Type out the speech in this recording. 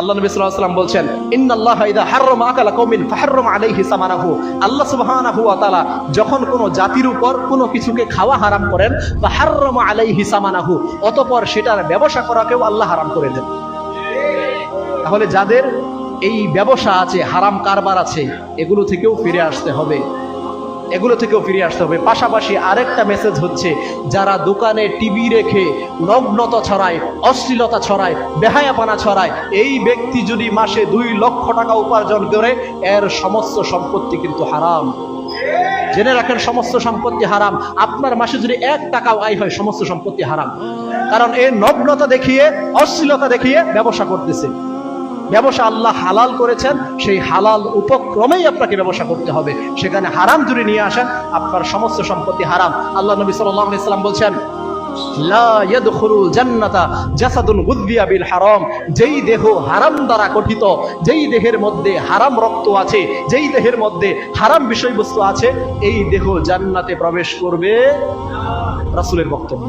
আল্লাহ নবী সাল্লাল্লাহু আলাইহি ওয়াসাল্লাম বলছেন, ইন্নাল্লাহা ইযা হাররামা আকালা কওমিন ফাহাররামা আলাইহি সামানাহু। আল্লাহ সুবহানাহু ওয়া তাআলা যখন কোনো জাতির উপর কোনো কিছুকে খাওয়া হারাম করেন, ফাহাররামা আলাইহি সামানাহু, অতঃপর সেটার ব্যবসা করাকেও আল্লাহ হারাম করে দেন। তাহলে যাদের এই ব্যবসা আছে, হারাম কারবার আছে, এগুলো থেকেও ফিরে আসতে হবে, এগুলো থেকেও ফিরে আসতে হবে। পাশাপাশি আরেকটা মেসেজ হচ্ছে, যারা দোকানে টিভি রেখে নগ্নতা ছড়ায়, অশ্লীলতা ছড়ায়, বেহায়াপনা ছড়ায়, এই ব্যক্তি যদি মাসে 2 লক্ষ টাকা উপার্জন করে, এর সমস্ত সম্পত্তি কিন্তু হারাম। জেনে রাখেন, সমস্ত সম্পত্তি হারাম। আপনার মাসে যদি 1 টাকাও আয় হয়, সমস্ত সম্পত্তি হারাম। কারণ এই নগ্নতা দেখিয়ে, অশ্লীলতা দেখিয়ে ব্যবসা করতেছে। ব্যবসা আল্লাহ হালাল করেছেন, সেই হালাল উপক্রমেই আপনাকে ব্যবসা করতে হবে। সেখানে হারাম যদি নিয়ে আসেন, আপনার সমস্ত সম্পত্তি হারাম। আল্লাহ নবী সাল্লাল্লাহু আলাইহি ওয়াসাল্লাম বলছেন, লা ইয়াদখুলুল জান্নাতা জাসাদুন গুযযিয়া বিল হারাম। যেই দেহ হারাম দ্বারা গঠিত, যেই দেহের মধ্যে হারাম রক্ত আছে, যেই দেহের মধ্যে হারাম বিষয়বস্তু আছে, এই দেহ জান্নাতে প্রবেশ করবে, রাসূলের বক্তব্য।